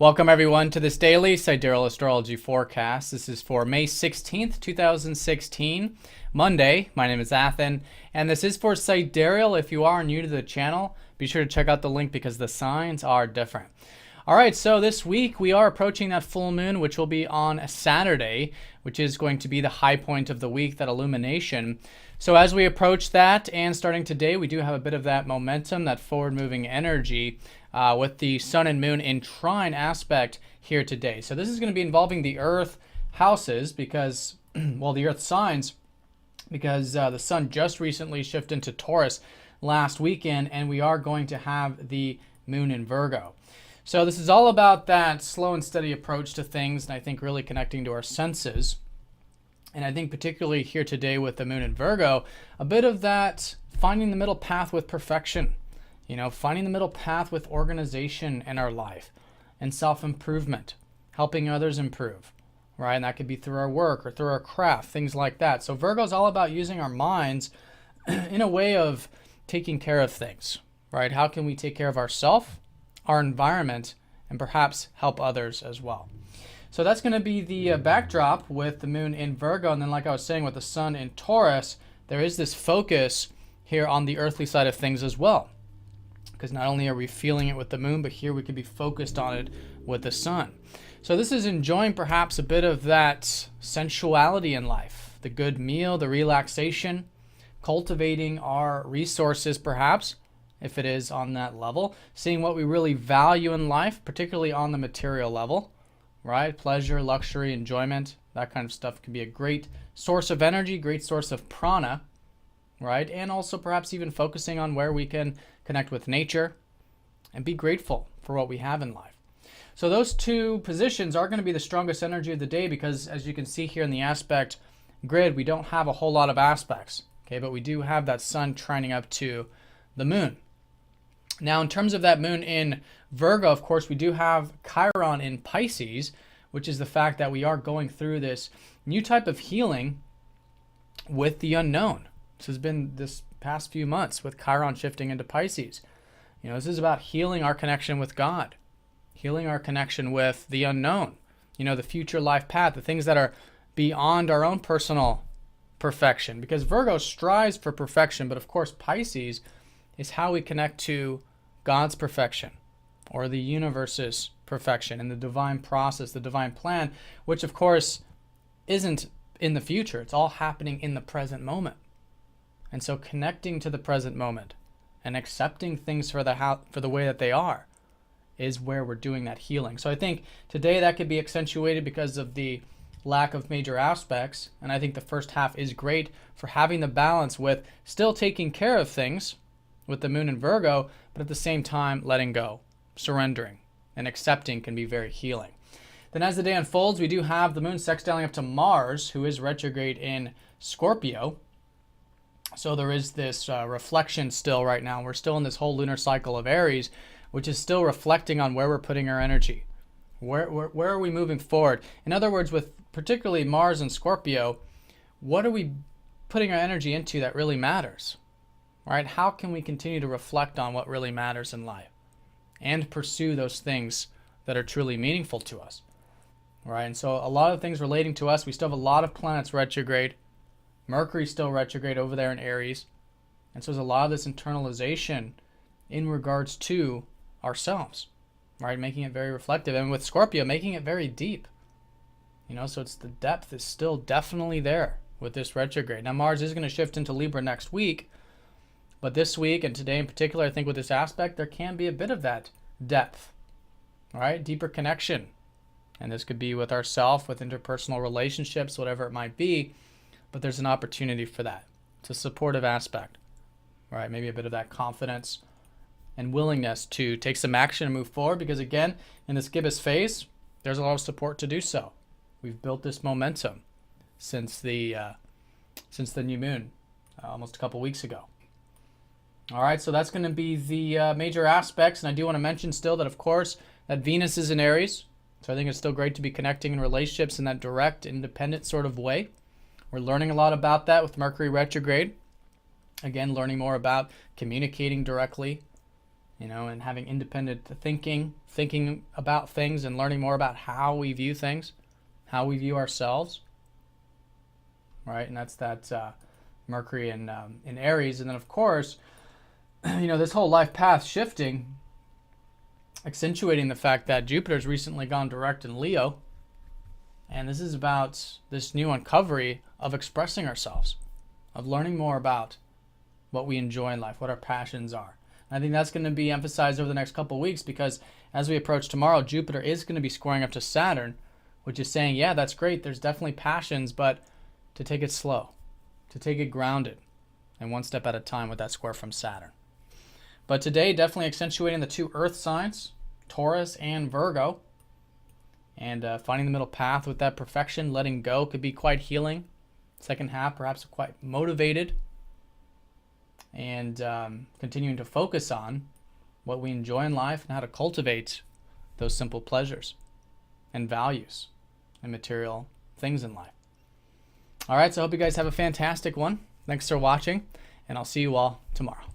Welcome everyone to this daily Sidereal Astrology forecast. This is for May 16th, 2016, Monday. My name is Athen, and this is for Sidereal. If you are new to the channel, be sure to check out the link because the signs are different. All right, so this week we are approaching that full moon, which will be on a Saturday, which is going to be the high point of the week, that illumination. So as we approach that, and starting today, we do have a bit of that momentum, that forward-moving energy with the sun and moon in trine aspect here today. So this is going to be involving the earth houses because, well, the earth signs, because the sun just recently shifted into Taurus last weekend, and we are going to have the moon in Virgo. So this is all about that slow and steady approach to things, and I think really connecting to our senses. And I think particularly here today with the moon in Virgo, a bit of that finding the middle path with perfection. You know, finding the middle path with organization in our life and self-improvement, helping others improve, right? And that could be through our work or through our craft, things like that. So Virgo is all about using our minds in a way of taking care of things, right? How can we take care of ourselves, our environment, and perhaps help others as well? So that's going to be the backdrop with the moon in Virgo. And then like I was saying with the sun in Taurus, there is this focus here on the earthly side of things as well. Because not only are we feeling it with the moon, but here we could be focused on it with the sun. So this is enjoying perhaps a bit of that sensuality in life, the good meal, the relaxation, cultivating our resources perhaps, if it is on that level, seeing what we really value in life, particularly on the material level, right? Pleasure, luxury, enjoyment, that kind of stuff can be a great source of energy, great source of prana, right? And also perhaps even focusing on where we can connect with nature and be grateful for what we have in life. So those two positions are going to be the strongest energy of the day because, as you can see here in the aspect grid, we don't have a whole lot of aspects, okay? But we do have that sun trining up to the moon. Now, in terms of that moon in Virgo, of course, we do have Chiron in Pisces, which is the fact that we are going through this new type of healing with the unknown. This has been this past few months with Chiron shifting into Pisces. You know, this is about healing our connection with God, healing our connection with the unknown, you know, the future life path, the things that are beyond our own personal perfection. Because Virgo strives for perfection, but of course Pisces is how we connect to God's perfection or the universe's perfection and the divine process, the divine plan, which of course isn't in the future. It's all happening in the present moment. And so connecting to the present moment and accepting things for the way that they are is where we're doing that healing. So I think today that could be accentuated because of the lack of major aspects. And I think the first half is great for having the balance with still taking care of things with the moon in Virgo, but at the same time letting go, surrendering, and accepting can be very healing. Then as the day unfolds, we do have the moon sextiling up to Mars, who is retrograde in Scorpio. So there is this reflection still right now. We're still in this whole lunar cycle of Aries, which is still reflecting on where we're putting our energy. Where are we moving forward? In other words, with particularly Mars and Scorpio, what are we putting our energy into that really matters? Right? How can we continue to reflect on what really matters in life and pursue those things that are truly meaningful to us? Right? And so a lot of things relating to us, we still have a lot of planets retrograde. Mercury's still retrograde over there in Aries. And so there's a lot of this internalization in regards to ourselves, right? Making it very reflective. And with Scorpio, making it very deep. You know, so it's the depth is still definitely there with this retrograde. Now, Mars is going to shift into Libra next week. But this week and today in particular, I think with this aspect, there can be a bit of that depth, right? Deeper connection. And this could be with ourselves, with interpersonal relationships, whatever it might be. But there's an opportunity for that. It's a supportive aspect, right? Maybe a bit of that confidence and willingness to take some action and move forward. Because again, in this Gibbous phase, there's a lot of support to do so. We've built this momentum since the new moon, almost a couple weeks ago. All right, so that's going to be the major aspects. And I do want to mention still that, of course, that Venus is in Aries. So I think it's still great to be connecting in relationships in that direct, independent sort of way. We're learning a lot about that with Mercury retrograde. Again, learning more about communicating directly, and having independent thinking about things and learning more about how we view things, how we view ourselves, right? And that's that Mercury in Aries. And then, of course, this whole life path shifting, accentuating the fact that Jupiter's recently gone direct in Leo. And this is about this new uncovery of expressing ourselves, of learning more about what we enjoy in life, what our passions are. And I think that's going to be emphasized over the next couple of weeks, because as we approach tomorrow, Jupiter is going to be squaring up to Saturn, which is saying, yeah, that's great. There's definitely passions, but to take it slow, to take it grounded, and one step at a time with that square from Saturn. But today, definitely accentuating the two earth signs, Taurus and Virgo, and finding the middle path with that perfection, letting go could be quite healing. Second half, perhaps quite motivated, and continuing to focus on what we enjoy in life and how to cultivate those simple pleasures and values and material things in life. All right, so I hope you guys have a fantastic one. Thanks for watching, and I'll see you all tomorrow.